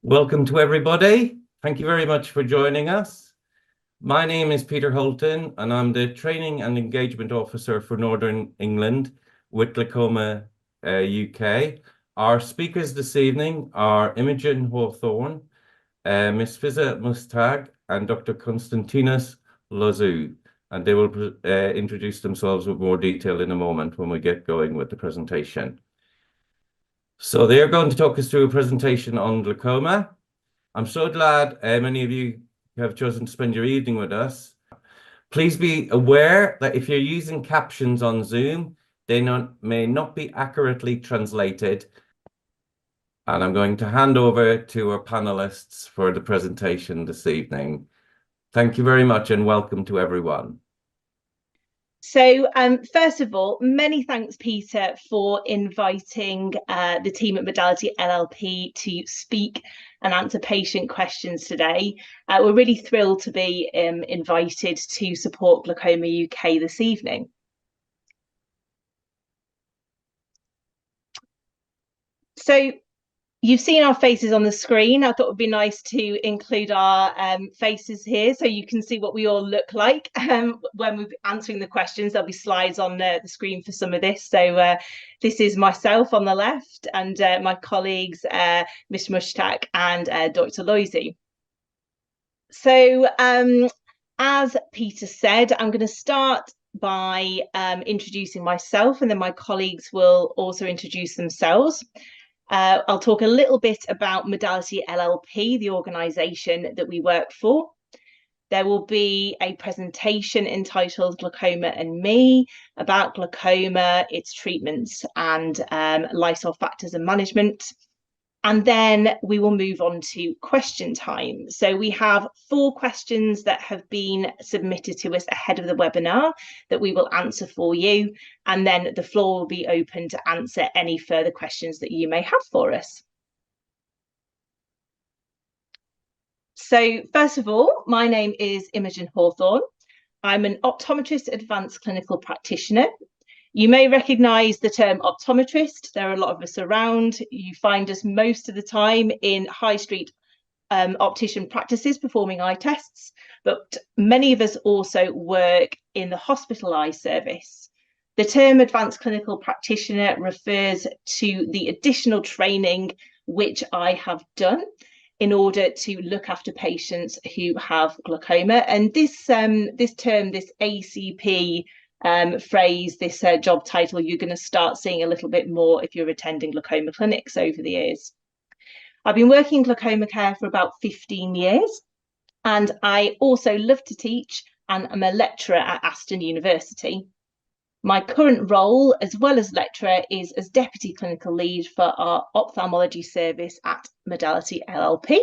Welcome to everybody. Thank you very much for joining us. My name is Peter Holton, and I'm the Training and Engagement Officer for Northern England with Glaucoma UK. Our speakers this evening are Imogen Hawthorne, Ms. Fiza Mustag, and Dr. Konstantinos Loizou, and they will introduce themselves with more detail in a moment when we get going with the presentation. So they're going to talk us through a presentation on glaucoma. I'm so glad many of you have chosen to spend your evening with us. Please be aware that if you're using captions on Zoom, they may not be accurately translated. And I'm going to hand over to our panelists for the presentation this evening. Thank you very much and welcome to everyone. So first of all, many thanks, Peter, for inviting the team at Modality LLP to speak and answer patient questions today. We're really thrilled to be invited to support Glaucoma UK this evening. So you've seen our faces on the screen. I thought it would be nice to include our faces here so you can see what we all look like when we're answering the questions. There'll be slides on the screen for some of this. So this is myself on the left and my colleagues, Ms. Mushtaq and Dr. Loizou. So as Peter said, I'm going to start by introducing myself, and then my colleagues will also introduce themselves. I'll talk a little bit about Modality LLP, the organisation that we work for. There will be a presentation entitled Glaucoma and Me, about glaucoma, its treatments and lifestyle factors and management. And then we will move on to question time. So we have 4 questions that have been submitted to us ahead of the webinar that we will answer for you. And then the floor will be open to answer any further questions that you may have for us. So first of all, my name is Imogen Hawthorne. I'm an optometrist advanced clinical practitioner. You may recognise the term optometrist. There are a lot of us around. You find us most of the time in high street optician practices performing eye tests, but many of us also work in the hospital eye service. The term advanced clinical practitioner refers to the additional training which I have done in order to look after patients who have glaucoma. And this term, this ACP phrase, this job title, you're going to start seeing a little bit more if you're attending glaucoma clinics over the years. I've been working in glaucoma care for about 15 years, and I also love to teach, and I'm a lecturer at Aston University. My current role, as well as lecturer, is as Deputy Clinical Lead for our ophthalmology service at Modality LLP.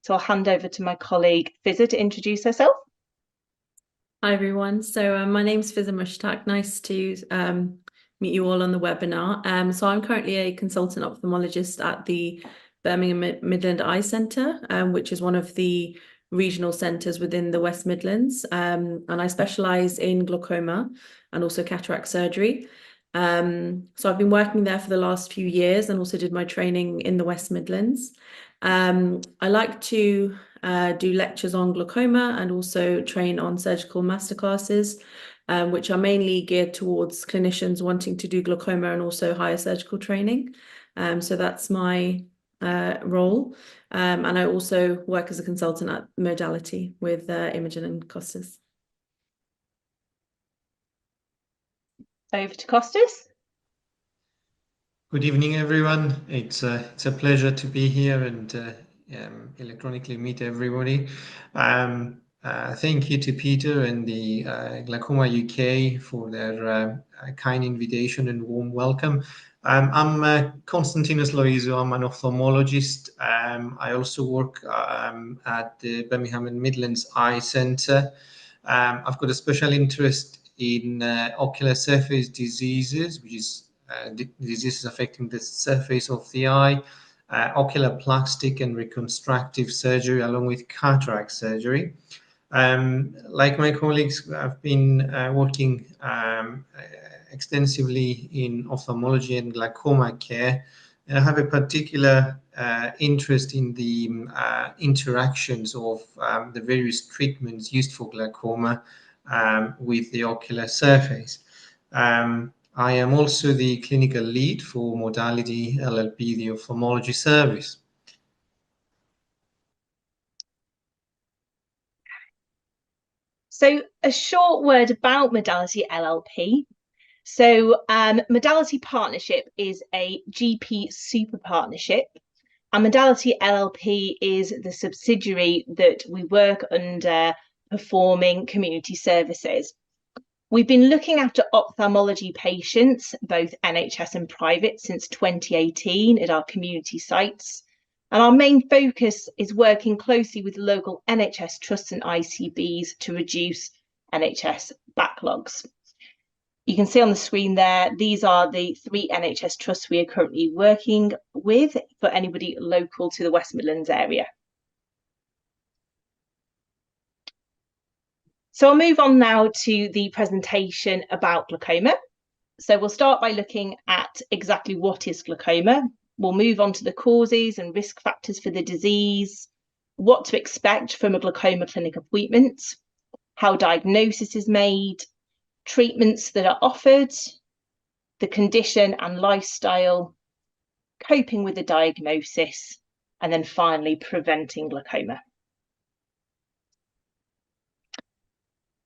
So I'll hand over to my colleague Fiza to introduce herself. Hi everyone, so my name's Fiza Mushtaq. Nice to meet you all on the webinar. So I'm currently a consultant ophthalmologist at the Birmingham Midland Eye Centre, which is one of the regional centres within the West Midlands, and I specialise in glaucoma and also cataract surgery. So I've been working there for the last few years and also did my training in the West Midlands. I like to do lectures on glaucoma and also train on surgical masterclasses, which are mainly geared towards clinicians wanting to do glaucoma and also higher surgical training. So that's my role. And I also work as a consultant at Modality with Imogen and Costas. Over to Costas. Good evening, everyone. It's a pleasure to be here and electronically meet everybody. Thank you to Peter and the Glaucoma UK for their kind invitation and warm welcome. I'm Konstantinos Loizou. I'm an ophthalmologist. I also work at the Birmingham and Midlands Eye Centre. I've got a special interest in ocular surface diseases, which is diseases affecting the surface of the eye, ocular plastic and reconstructive surgery, along with cataract surgery. Like my colleagues, I've been working extensively in ophthalmology and glaucoma care And I have a particular interest in the interactions of the various treatments used for glaucoma with the ocular surface. I am also the clinical lead for Modality LLP, the ophthalmology service. So a short word about Modality LLP. So Modality Partnership is a GP super partnership, and Modality LLP is the subsidiary that we work under performing community services. We've been looking after ophthalmology patients, both NHS and private, since 2018 at our community sites. And our main focus is working closely with local NHS trusts and ICBs to reduce NHS backlogs. You can see on the screen there, these are the 3 NHS trusts we are currently working with for anybody local to the West Midlands area. So I'll move on now to the presentation about glaucoma. So we'll start by looking at exactly what is glaucoma. We'll move on to the causes and risk factors for the disease, what to expect from a glaucoma clinic appointment, how diagnosis is made, treatments that are offered, the condition and lifestyle, coping with the diagnosis, and then finally preventing glaucoma.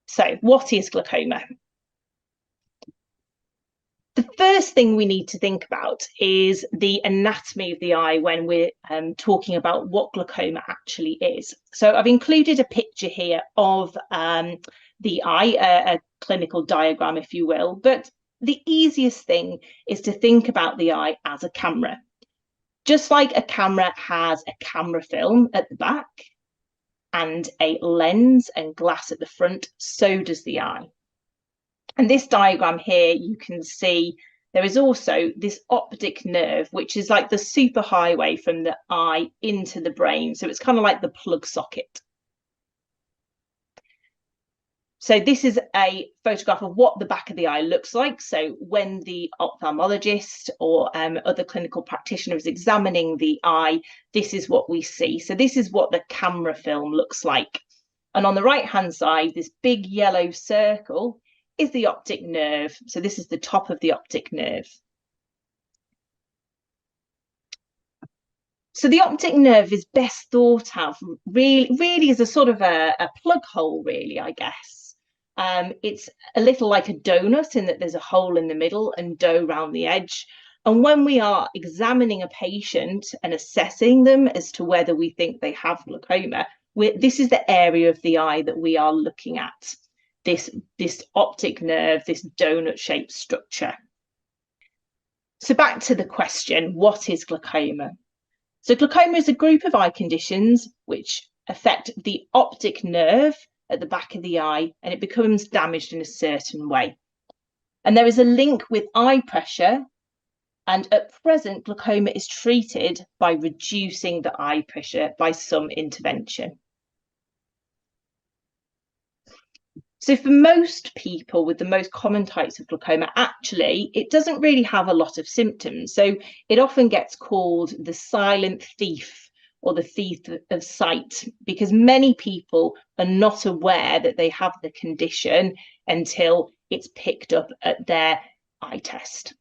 So what is glaucoma? The first thing we need to think about is the anatomy of the eye when we're talking about what glaucoma actually is. So I've included a picture here of the eye, a clinical diagram, if you will, but the easiest thing is to think about the eye as a camera. Just like a camera has a camera film at the back and a lens and glass at the front, so does the eye. And this diagram here, you can see there is also this optic nerve, which is like the superhighway from the eye into the brain. So it's kind of like the plug socket. So this is a photograph of what the back of the eye looks like. So when the ophthalmologist or other clinical practitioner is examining the eye, this is what we see. So this is what the camera film looks like. And on the right-hand side, this big yellow circle is the optic nerve. So this is the top of the optic nerve. So the optic nerve is best thought of really as a sort of a plug hole, really, I guess. It's a little like a donut in that there's a hole in the middle and dough around the edge. And when we are examining a patient and assessing them as to whether we think they have glaucoma, this is the area of the eye that we are looking at. This optic nerve, this donut-shaped structure. So back to the question, what is glaucoma? So glaucoma is a group of eye conditions which affect the optic nerve at the back of the eye, and it becomes damaged in a certain way. And there is a link with eye pressure, and at present, glaucoma is treated by reducing the eye pressure by some intervention. So for most people with the most common types of glaucoma, actually, it doesn't really have a lot of symptoms. So it often gets called the silent thief or the thief of sight, because many people are not aware that they have the condition until it's picked up at their eye test.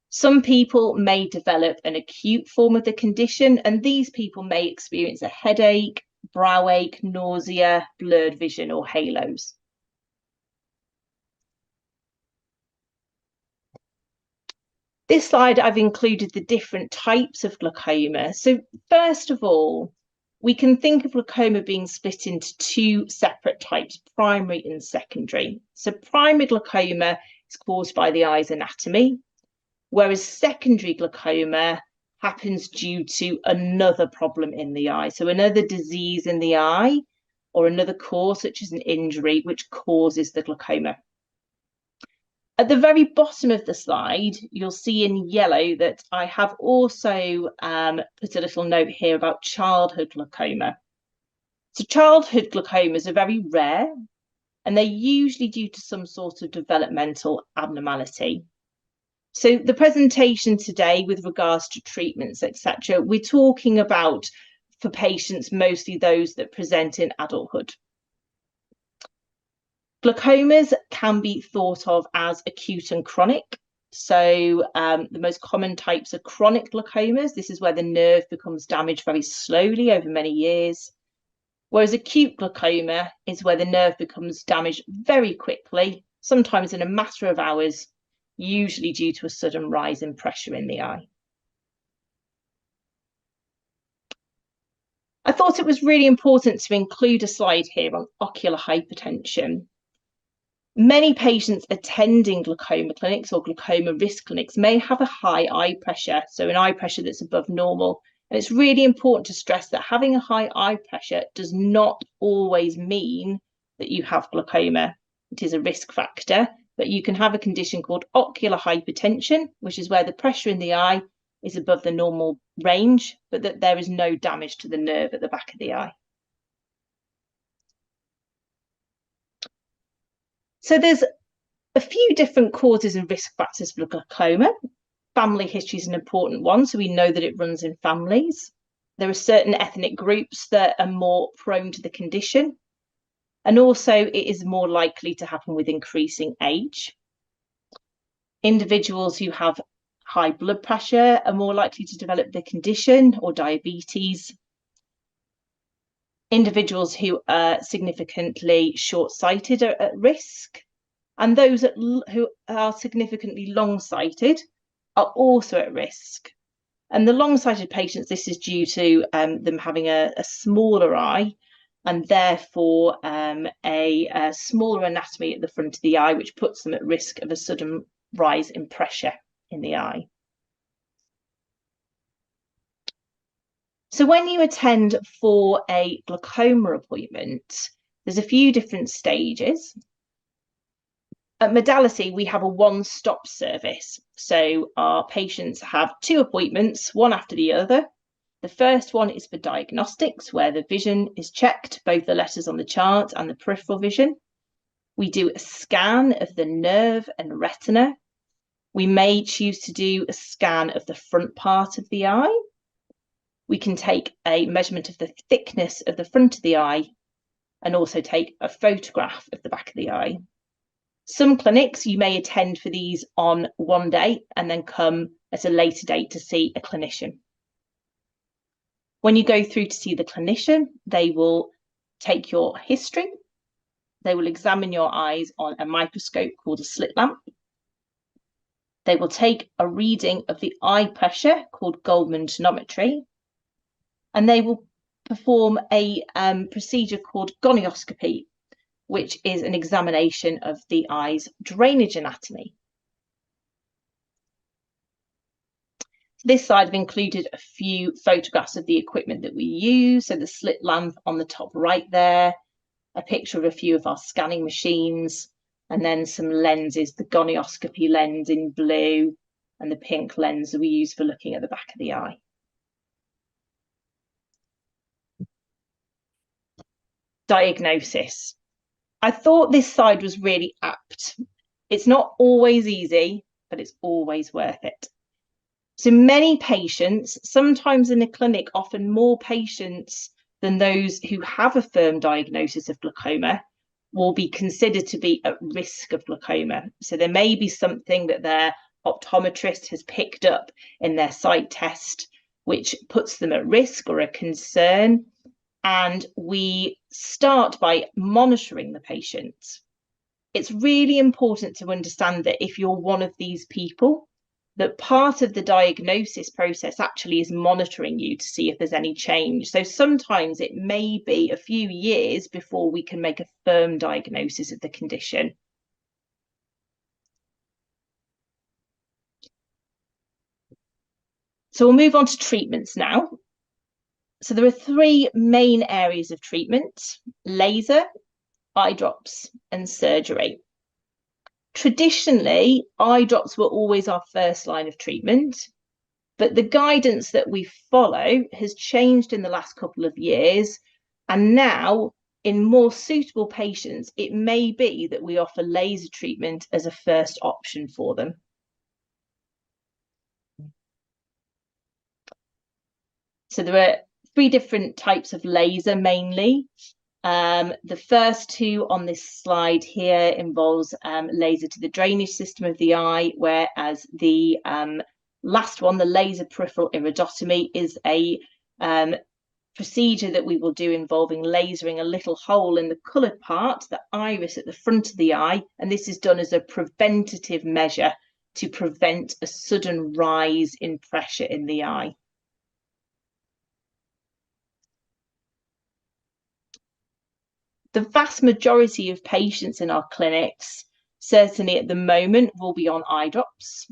Some people may develop an acute form of the condition, and these people may experience a headache, brow ache, nausea, blurred vision, or halos. This slide, I've included the different types of glaucoma. So first of all, we can think of glaucoma being split into 2 separate types, primary and secondary. So primary glaucoma is caused by the eye's anatomy, whereas secondary glaucoma happens due to another problem in the eye. So another disease in the eye or another cause, such as an injury, which causes the glaucoma. At the very bottom of the slide, you'll see in yellow that I have also put a little note here about childhood glaucoma. So childhood glaucomas are very rare, and they're usually due to some sort of developmental abnormality. So the presentation today with regards to treatments, etc., we're talking about for patients, mostly those that present in adulthood. Glaucomas can be thought of as acute and chronic. So the most common types are chronic glaucomas. This is where the nerve becomes damaged very slowly over many years. Whereas acute glaucoma is where the nerve becomes damaged very quickly, sometimes in a matter of hours, usually due to a sudden rise in pressure in the eye. I thought it was really important to include a slide here on ocular hypertension. Many patients attending glaucoma clinics or glaucoma risk clinics may have a high eye pressure, so an eye pressure that's above normal. And it's really important to stress that having a high eye pressure does not always mean that you have glaucoma. It is a risk factor, but you can have a condition called ocular hypertension, which is where the pressure in the eye is above the normal range, but that there is no damage to the nerve at the back of the eye. So there's a few different causes and risk factors for glaucoma. Family history is an important one, so we know that it runs in families. There are certain ethnic groups that are more prone to the condition, and also it is more likely to happen with increasing age. Individuals who have high blood pressure are more likely to develop the condition, or diabetes. Individuals who are significantly short-sighted are at risk, and those who are significantly long-sighted are also at risk. And the long-sighted patients, this is due to them having a smaller eye and therefore a smaller anatomy at the front of the eye, which puts them at risk of a sudden rise in pressure in the eye. So when you attend for a glaucoma appointment, there's a few different stages. At Modality, we have a one-stop service. So our patients have 2 appointments, one after the other. The first one is for diagnostics, where the vision is checked, both the letters on the chart and the peripheral vision. We do a scan of the nerve and retina. We may choose to do a scan of the front part of the eye. We can take a measurement of the thickness of the front of the eye and also take a photograph of the back of the eye. Some clinics you may attend for these on one day and then come at a later date to see a clinician. When you go through to see the clinician, they will take your history. They will examine your eyes on a microscope called a slit lamp. They will take a reading of the eye pressure called Goldman tonometry. And they will perform a procedure called gonioscopy, which is an examination of the eye's drainage anatomy. This slide I've included a few photographs of the equipment that we use. So the slit lamp on the top right there, a picture of a few of our scanning machines, and then some lenses, the gonioscopy lens in blue and the pink lens that we use for looking at the back of the eye. Diagnosis. I thought this slide was really apt. It's not always easy, but it's always worth it. So many patients, sometimes in a clinic, often more patients than those who have a firm diagnosis of glaucoma, will be considered to be at risk of glaucoma. So there may be something that their optometrist has picked up in their sight test, which puts them at risk or a concern. And we start by monitoring the patient. It's really important to understand that if you're one of these people, that part of the diagnosis process actually is monitoring you to see if there's any change. So sometimes it may be a few years before we can make a firm diagnosis of the condition. So we'll move on to treatments now. So there are 3 main areas of treatment: laser, eye drops, and surgery. Traditionally, eye drops were always our first line of treatment, but the guidance that we follow has changed in the last couple of years, and now in more suitable patients, it may be that we offer laser treatment as a first option for them. So there are 3 different types of laser mainly. The first 2 on this slide here involves laser to the drainage system of the eye, whereas the last one, the laser peripheral iridotomy, is a procedure that we will do involving lasering a little hole in the coloured part, the iris at the front of the eye, and this is done as a preventative measure to prevent a sudden rise in pressure in the eye. The vast majority of patients in our clinics, certainly at the moment, will be on eye drops.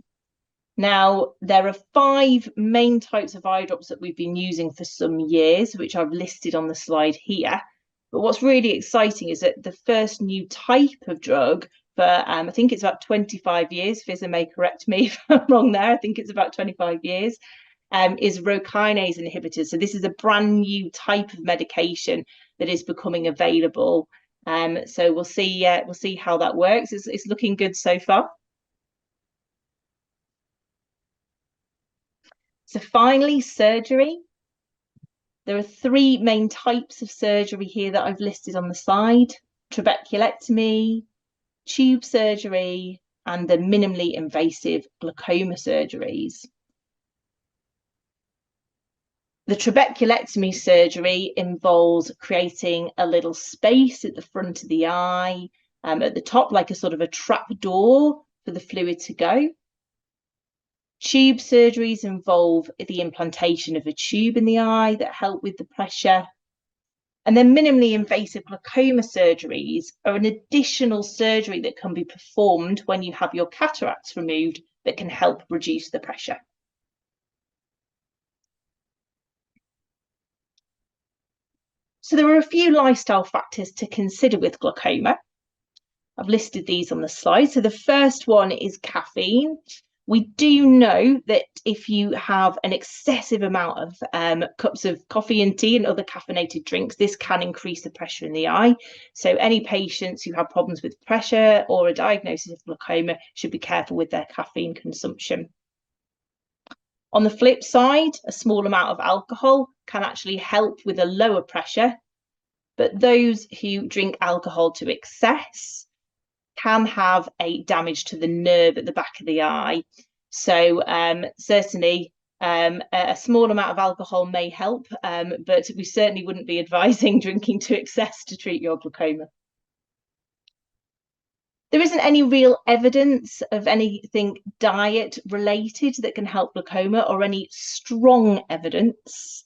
Now, there are 5 main types of eye drops that we've been using for some years, which I've listed on the slide here. But what's really exciting is that the first new type of drug for, I think it's about 25 years, Fizza may correct me if I'm wrong there, I think it's about 25 years, is rhokinase inhibitors. So this is a brand new type of medication that is becoming available. So we'll see how that works. It's looking good so far. So finally, surgery. There are 3 main types of surgery here that I've listed on the side: trabeculectomy, tube surgery, and the minimally invasive glaucoma surgeries. The trabeculectomy surgery involves creating a little space at the front of the eye, at the top, like a sort of a trap door for the fluid to go. Tube surgeries involve the implantation of a tube in the eye that help with the pressure. And then minimally invasive glaucoma surgeries are an additional surgery that can be performed when you have your cataracts removed that can help reduce the pressure. So there are a few lifestyle factors to consider with glaucoma. I've listed these on the slide. So the first one is caffeine. We do know that if you have an excessive amount of cups of coffee and tea and other caffeinated drinks, this can increase the pressure in the eye. So any patients who have problems with pressure or a diagnosis of glaucoma should be careful with their caffeine consumption. On the flip side, a small amount of alcohol can actually help with a lower pressure, but those who drink alcohol to excess can have a damage to the nerve at the back of the eye. So certainly a small amount of alcohol may help, but we certainly wouldn't be advising drinking to excess to treat your glaucoma. There isn't any real evidence of anything diet related that can help glaucoma, or any strong evidence.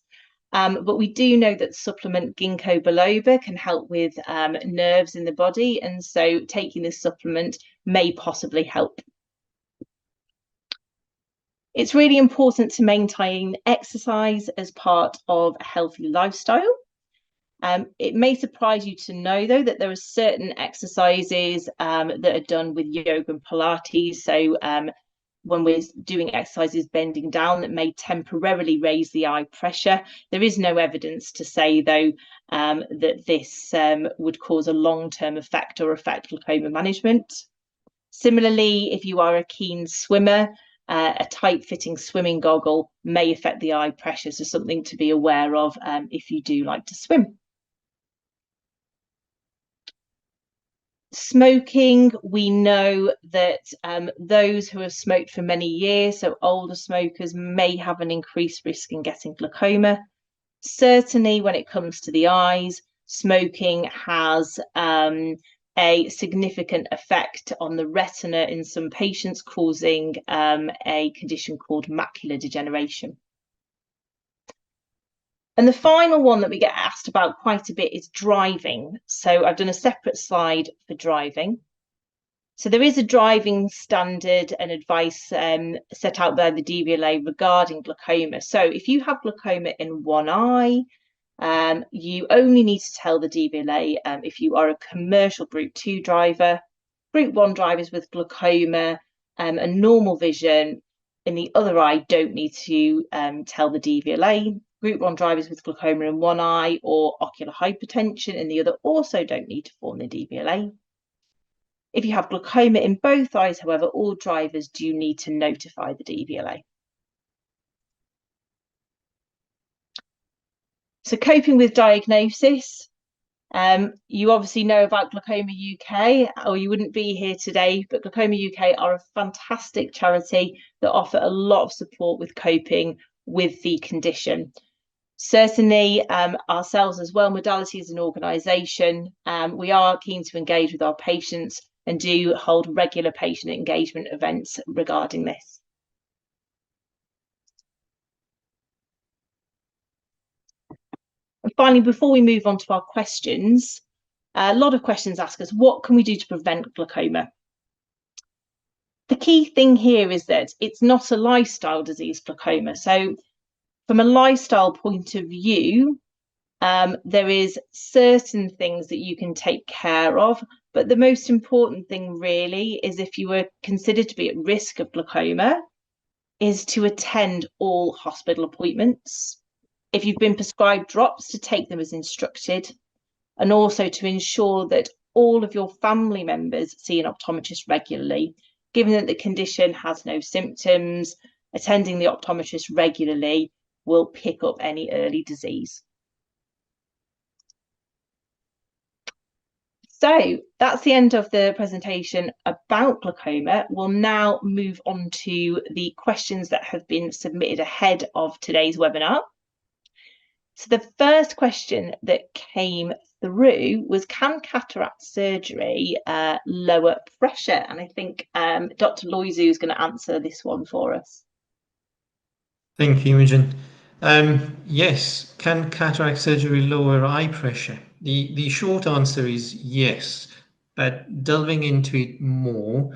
But we do know that supplement ginkgo biloba can help with nerves in the body, and so taking this supplement may possibly help. It's really important to maintain exercise as part of a healthy lifestyle. It may surprise you to know, though, that there are certain exercises that are done with yoga and Pilates. So when we're doing exercises bending down, that may temporarily raise the eye pressure. There is no evidence to say, though, that this would cause a long-term effect or affect glaucoma management. Similarly, if you are a keen swimmer, a tight-fitting swimming goggle may affect the eye pressure, so something to be aware of if you do like to swim. Smoking, we know that those who have smoked for many years, so older smokers, may have an increased risk in getting glaucoma. Certainly when it comes to the eyes, smoking has a significant effect on the retina in some patients, causing a condition called macular degeneration. And the final one that we get asked about quite a bit is driving. So I've done a separate slide for driving. So there is a driving standard and advice set out by the DVLA regarding glaucoma. So if you have glaucoma in one eye, you only need to tell the DVLA if you are a commercial Group 2 driver. Group 1 drivers with glaucoma and normal vision in the other eye don't need to tell the DVLA. Group 1 drivers with glaucoma in one eye or ocular hypertension in the other also don't need to form the DVLA. If you have glaucoma in both eyes, however, all drivers do need to notify the DVLA. So coping with diagnosis. You obviously know about Glaucoma UK, or you wouldn't be here today, but Glaucoma UK are a fantastic charity that offer a lot of support with coping with the condition. Certainly, ourselves as well, Modality as an organisation, we are keen to engage with our patients and do hold regular patient engagement events regarding this. And finally, before we move on to our questions, a lot of questions ask us, what can we do to prevent glaucoma? The key thing here is that it's not a lifestyle disease, glaucoma. So from a lifestyle point of view, there is certain things that you can take care of, but the most important thing really is, if you were considered to be at risk of glaucoma, is to attend all hospital appointments. If you've been prescribed drops, to take them as instructed, and also to ensure that all of your family members see an optometrist regularly. Given that the condition has no symptoms, attending the optometrist regularly will pick up any early disease. So that's the end of the presentation about glaucoma. We'll now move on to the questions that have been submitted ahead of today's webinar. So the first question that came through was, can cataract surgery lower pressure? And I think Dr. Loizu is going to answer this one for us. Thank you, Imogen. Yes, can cataract surgery lower eye pressure? The short answer is yes, but delving into it more,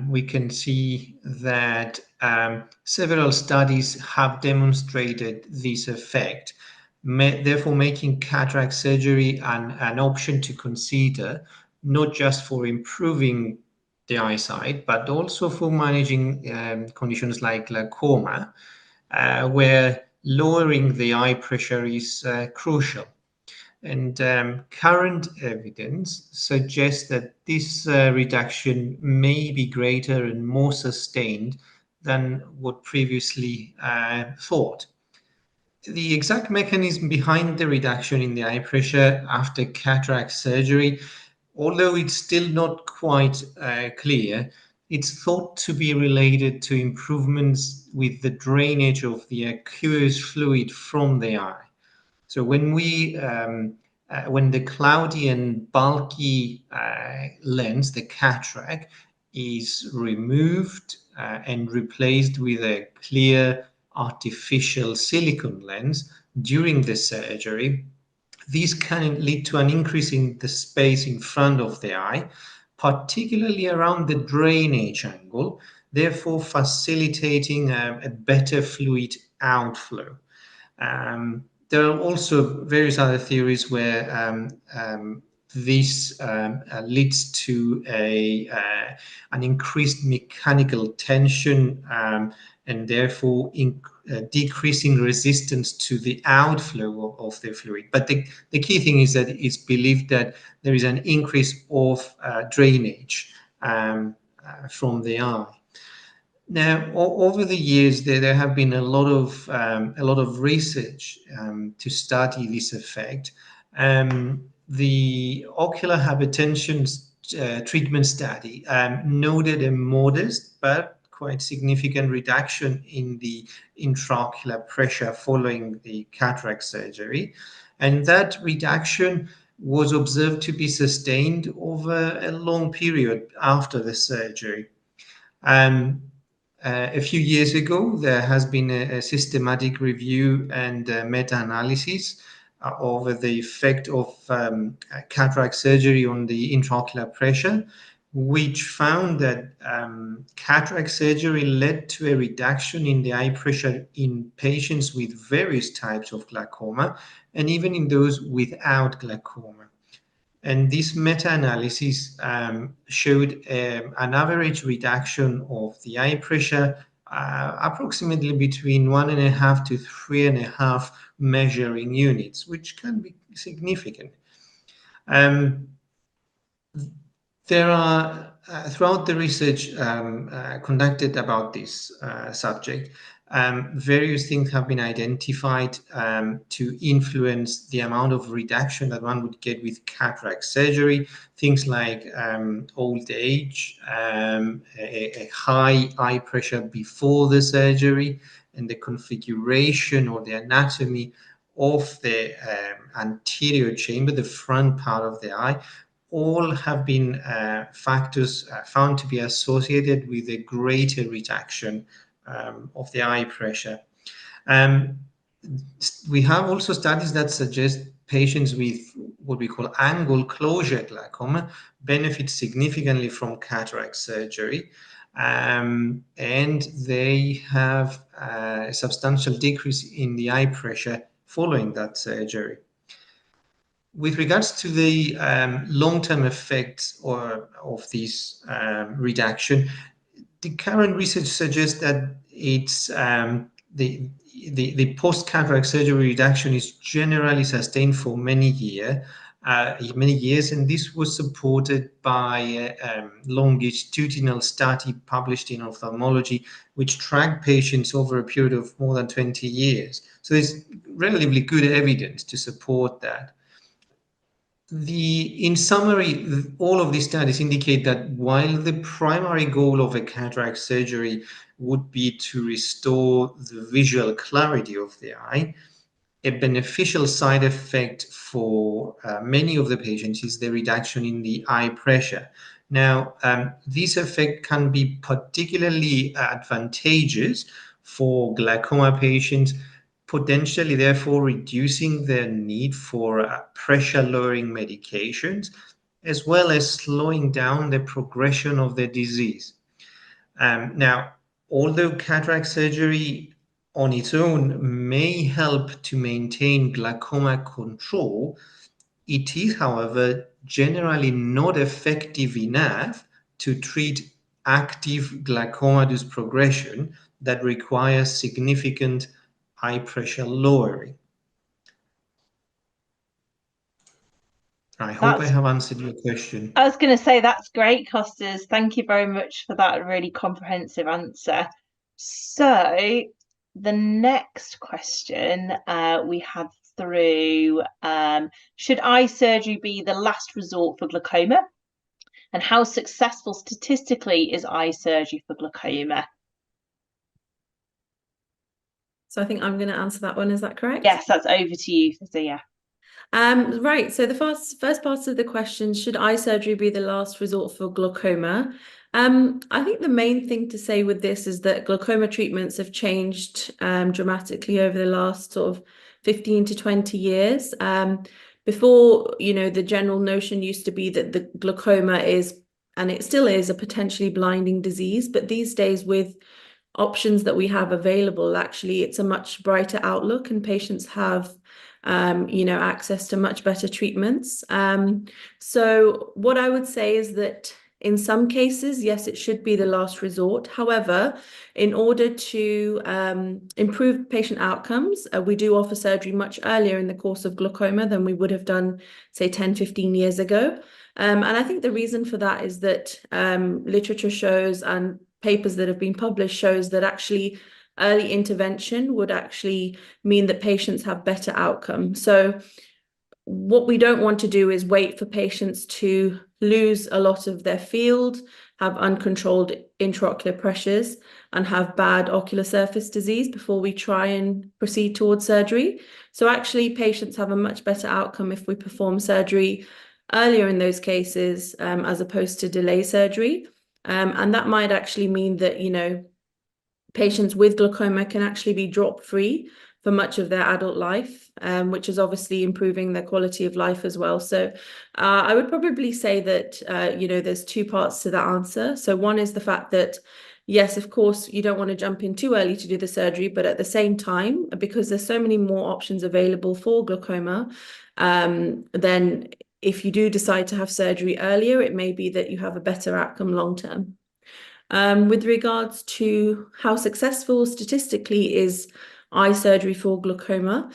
we can see that several studies have demonstrated this effect, therefore making cataract surgery an option to consider, not just for improving the eyesight, but also for managing conditions like glaucoma, where lowering the eye pressure is crucial. And current evidence suggests that this reduction may be greater and more sustained than what previously thought. The exact mechanism behind the reduction in the eye pressure after cataract surgery, although it's still not quite clear, it's thought to be related to improvements with the drainage of the aqueous fluid from the eye. So when the cloudy and bulky lens, the cataract, is removed and replaced with a clear artificial silicone lens during the surgery, these can lead to an increase in the space in front of the eye, particularly around the drainage angle, therefore facilitating a better fluid outflow. There are also various other theories where this leads to an increased mechanical tension and therefore decreasing resistance to the outflow of the fluid. But the key thing is that it's believed that there is an increase of drainage from the eye. Now, over the years, there have been a lot of research to study this effect. The ocular hypertension treatment study noted a modest but quite significant reduction in the intraocular pressure following the cataract surgery, and that reduction was observed to be sustained over a long period after the surgery. A few years ago, there has been a systematic review and meta-analysis over the effect of cataract surgery on the intraocular pressure, which found that cataract surgery led to a reduction in the eye pressure in patients with various types of glaucoma and even in those without glaucoma. And this meta-analysis showed an average reduction of the eye pressure approximately between 1.5 to 3.5 measuring units, which can be significant. There are, throughout the research conducted about this subject, various things have been identified to influence the amount of reduction that one would get with cataract surgery. Things like old age, a high eye pressure before the surgery, and the configuration or the anatomy of the anterior chamber, the front part of the eye, all have been factors found to be associated with a greater reduction of the eye pressure. We have also studies that suggest patients with what we call angle closure glaucoma benefit significantly from cataract surgery, and they have a substantial decrease in the eye pressure following that surgery. With regards to the long-term effects of this reduction, the current research suggests that it's the post-cataract surgery reduction is generally sustained for many years, and this was supported by a longitudinal study published in Ophthalmology, which tracked patients over a period of more than 20 years. So there's relatively good evidence to support that. In summary, all of these studies indicate that while the primary goal of a cataract surgery would be to restore the visual clarity of the eye, a beneficial side effect for many of the patients is the reduction in the eye pressure. Now, this effect can be particularly advantageous for glaucoma patients, potentially therefore reducing their need for pressure-lowering medications, as well as slowing down the progression of the disease. Now, although cataract surgery on its own may help to maintain glaucoma control, it is, however, generally not effective enough to treat active glaucoma progression that requires significant eye pressure lowering. I hope I have answered your question. I was going to say that's great, Costas. Thank you very much for that really comprehensive answer. So the next question we have through, should eye surgery be the last resort for glaucoma? And how successful statistically is eye surgery for glaucoma? So I think I'm going to answer that one. Is that correct? Yes, that's over to you, Fizia. Right. So the first part of the question, should eye surgery be the last resort for glaucoma? I think the main thing to say with this is that glaucoma treatments have changed dramatically over the last sort of 15 to 20 years. Before, the general notion used to be that the glaucoma is, and it still is, a potentially blinding disease. But these days, with options that we have available, actually, it's a much brighter outlook, and patients have access to much better treatments. So what I would say is that in some cases, yes, it should be the last resort. However, in order to improve patient outcomes, we do offer surgery much earlier in the course of glaucoma than we would have done, say, 10, 15 years ago. And I think the reason for that is that literature shows, and papers that have been published shows, that actually early intervention would actually mean that patients have better outcomes. So what we don't want to do is wait for patients to lose a lot of their field, have uncontrolled intraocular pressures, and have bad ocular surface disease before we try and proceed towards surgery. So actually, patients have a much better outcome if we perform surgery earlier in those cases, as opposed to delay surgery. And that might actually mean that, patients with glaucoma can actually be drop-free for much of their adult life, which is obviously improving their quality of life as well. So I would probably say that, there's two parts to that answer. So one is the fact that, yes, of course, you don't want to jump in too early to do the surgery, but at the same time, because there's so many more options available for glaucoma, then if you do decide to have surgery earlier, it may be that you have a better outcome long-term. With regards to how successful statistically is eye surgery for glaucoma,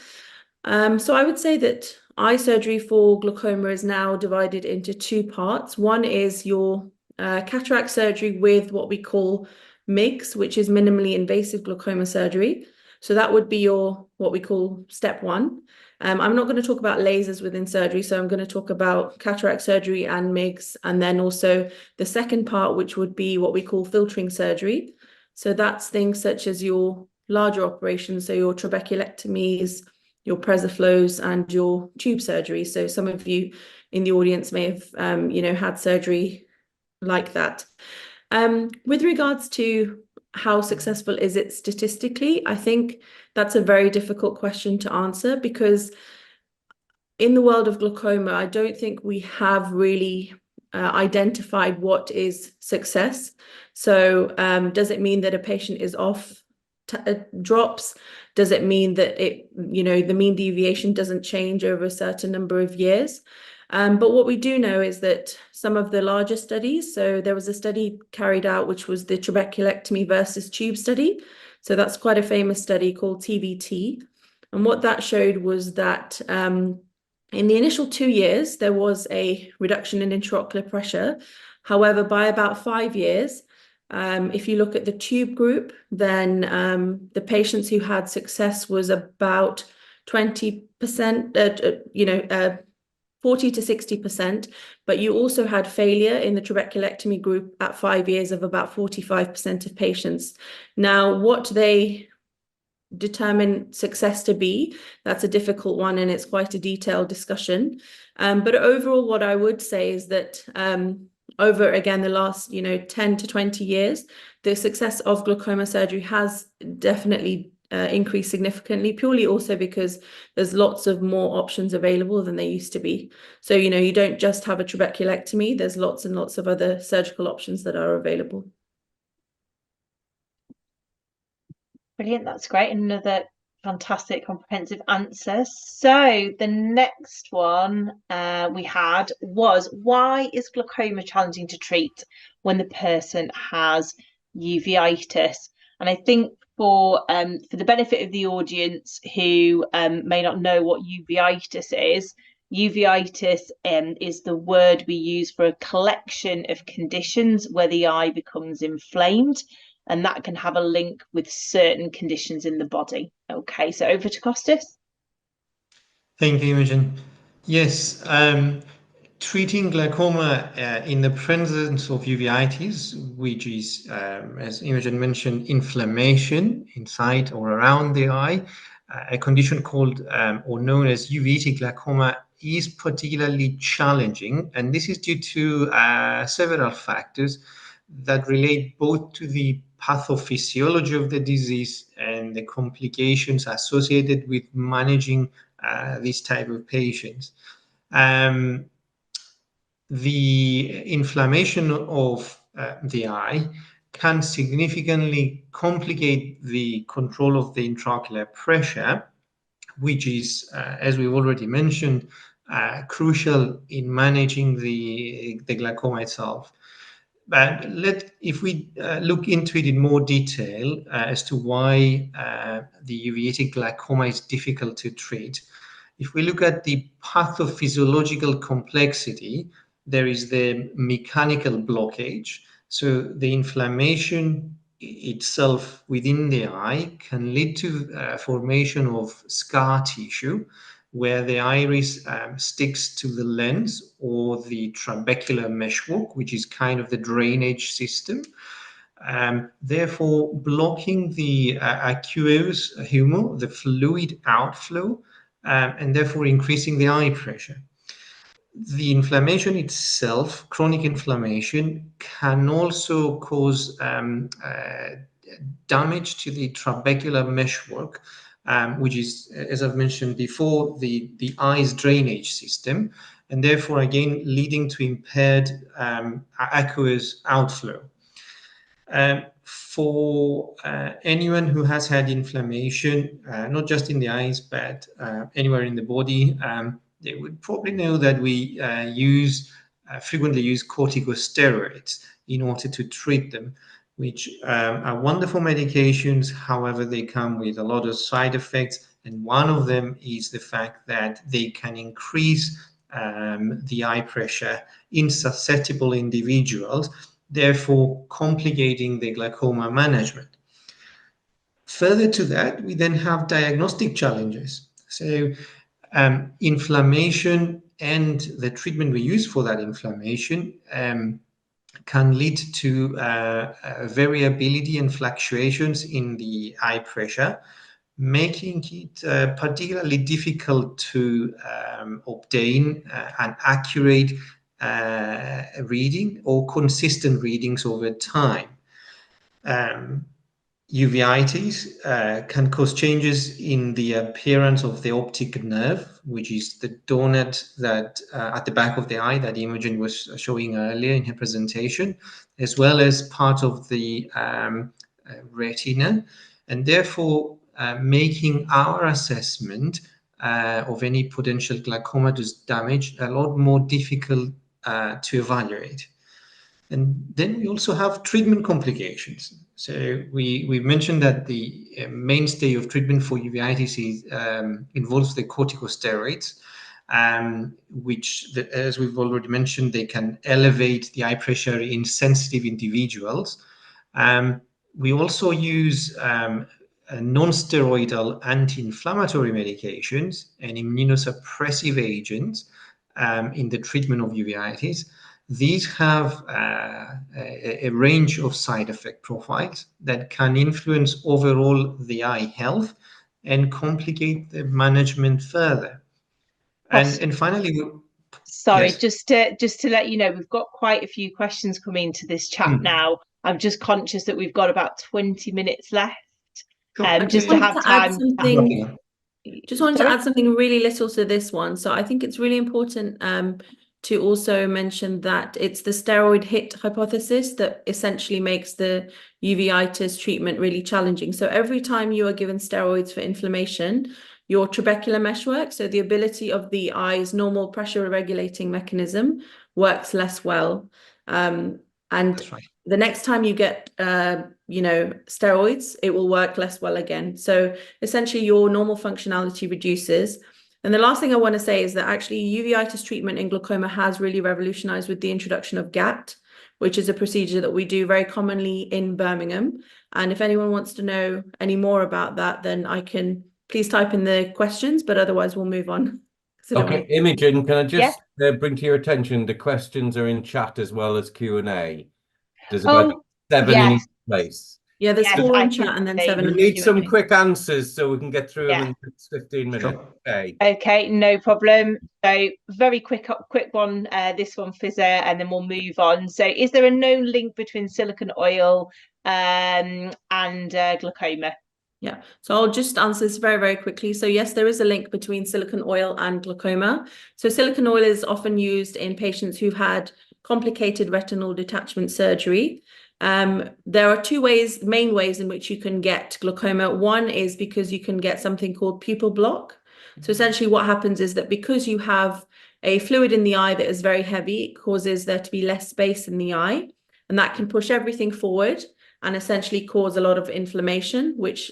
so I would say that eye surgery for glaucoma is now divided into two parts. One is your cataract surgery with what we call MIGS, which is minimally invasive glaucoma surgery. So that would be your what we call step one. I'm not going to talk about lasers within surgery, so I'm going to talk about cataract surgery and MIGS, and then also the second part, which would be what we call filtering surgery. So that's things such as your larger operations, so your trabeculectomies, your presoflows, and your tube surgery. So some of you in the audience may have, had surgery like that. With regards to how successful is it statistically, I think that's a very difficult question to answer, because in the world of glaucoma, I don't think we have really identified what is success. So does it mean that a patient is off drops? Does it mean that the mean deviation doesn't change over a certain number of years? But what we do know is that some of the larger studies, so there was a study carried out, which was the trabeculectomy versus tube study. So that's quite a famous study called TVT. And what that showed was that in the initial 2 years, there was a reduction in intraocular pressure. However, by about 5 years, if you look at the tube group, then the patients who had success was about 20%, 40 to 60%, but you also had failure in the trabeculectomy group at 5 years of about 45% of patients. Now, what they determine success to be, that's a difficult one, and it's quite a detailed discussion. But overall, what I would say is that over, again, the last 10 to 20 years, the success of glaucoma surgery has definitely increased significantly, purely also because there's lots of more options available than there used to be. So, you don't just have a trabeculectomy, there's lots and lots of other surgical options that are available. Brilliant, that's great. Another fantastic comprehensive answer. So the next one we had was, why is glaucoma challenging to treat when the person has uveitis? And I think for the benefit of the audience who may not know what uveitis is the word we use for a collection of conditions where the eye becomes inflamed, and that can have a link with certain conditions in the body. Okay, so over to Costas. Thank you, Imogen. Yes, treating glaucoma in the presence of uveitis, which is, as Imogen mentioned, inflammation inside or around the eye, a condition called or known as uveitic glaucoma, is particularly challenging. And this is due to several factors that relate both to the pathophysiology of the disease and the complications associated with managing this type of patients. The inflammation of the eye can significantly complicate the control of the intraocular pressure, which is, as we've already mentioned, crucial in managing the glaucoma itself. But if we look into it in more detail as to why the uveitic glaucoma is difficult to treat, if we look at the pathophysiological complexity, there is the mechanical blockage. So the inflammation itself within the eye can lead to formation of scar tissue, where the iris sticks to the lens or the trabecular meshwork, which is kind of the drainage system, therefore blocking the aqueous humor, the fluid outflow, and therefore increasing the eye pressure. The inflammation itself, chronic inflammation, can also cause damage to the trabecular meshwork, which is, as I've mentioned before, the eye's drainage system, and therefore again leading to impaired aqueous outflow. For anyone who has had inflammation, not just in the eyes, but anywhere in the body, they would probably know that we frequently use corticosteroids in order to treat them, which are wonderful medications. However, they come with a lot of side effects, and one of them is the fact that they can increase the eye pressure in susceptible individuals therefore complicating the glaucoma management. Further to that, we then have diagnostic challenges. So inflammation and the treatment we use for that inflammation can lead to variability and fluctuations in the eye pressure, making it particularly difficult to obtain an accurate reading or consistent readings over time. Uveitis can cause changes in the appearance of the optic nerve, which is the donut that at the back of the eye that Imogen was showing earlier in her presentation, as well as part of the retina, and therefore making our assessment of any potential glaucoma damage a lot more difficult to evaluate. And then we also have treatment complications. So we mentioned that the mainstay of treatment for uveitis involves the corticosteroids, which, as we've already mentioned, they can elevate the eye pressure in sensitive individuals. We also use non-steroidal anti-inflammatory medications and immunosuppressive agents in the treatment of uveitis. These have a range of side effect profiles that can influence overall the eye health and complicate the management further. And finally, sorry, yes. just to let you know, we've got quite a few questions coming into this chat now. I'm just conscious that we've got about 20 minutes left. Just to have time. Just wanted to add something really little to this one. So I think it's really important to also mention that it's the steroid hit hypothesis that essentially makes the uveitis treatment really challenging. So every time you are given steroids for inflammation, your trabecular meshwork, so the ability of the eye's normal pressure regulating mechanism, works less well. And That's right. the next time you get, steroids, it will work less well again. So essentially your normal functionality reduces. And the last thing I want to say is that actually uveitis treatment in glaucoma has really revolutionized with the introduction of GAT, which is a procedure that we do very commonly in Birmingham. And if anyone wants to know any more about that, then I can please type in the questions, but otherwise we'll move on. Okay, Imogen, can I just bring to your attention, the questions are in chat as well as Q&A. There's about 7 in each place. Yeah, there's 4 in chat and then 7 in We need some quick answers so we can get through them in the next 15 minutes. Sure. Okay, no problem. So very quick one, this one, Fizzer, and then we'll move on. So is there a known link between silicone oil and glaucoma? Yeah, so I'll just answer this very, very quickly. So yes, there is a link between silicone oil and glaucoma. So silicone oil is often used in patients who've had complicated retinal detachment surgery. There are 2 main ways in which you can get glaucoma. One is because you can get something called pupil block. So essentially what happens is that because you have a fluid in the eye that is very heavy, it causes there to be less space in the eye, and that can push everything forward and essentially cause a lot of inflammation, which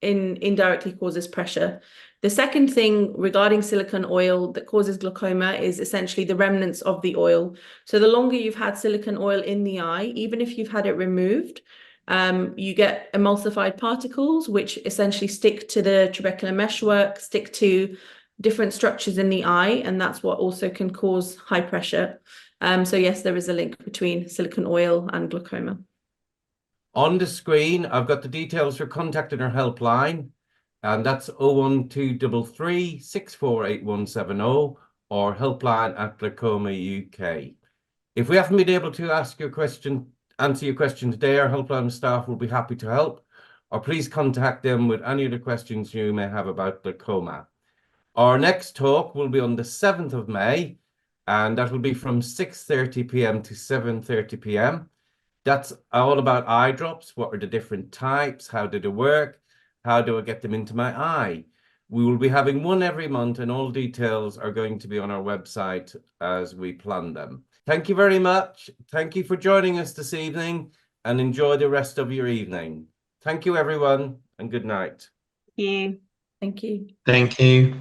indirectly causes pressure. The second thing regarding silicone oil that causes glaucoma is essentially the remnants of the oil. So the longer you've had silicone oil in the eye, even if you've had it removed, you get emulsified particles, which essentially stick to the trabecular meshwork, stick to different structures in the eye, and that's what also can cause high pressure. So yes, there is a link between silicone oil and glaucoma. On the screen, I've got the details for contacting our helpline, and that's 01233 648170 or helpline@Glaucoma UK. If we haven't been able to answer your question today, our helpline staff will be happy to help, or please contact them with any other questions you may have about glaucoma. Our next talk will be on the 7th of May, and that will be from 6:30 p.m. to 7:30 p.m. That's all about eye drops. What are the different types? How do they work? How do I get them into my eye? We will be having one every month, and all details are going to be on our website as we plan them. Thank you very much. Thank you for joining us this evening, and enjoy the rest of your evening. Thank you, everyone, and good night. Thank you. Thank you. Thank you.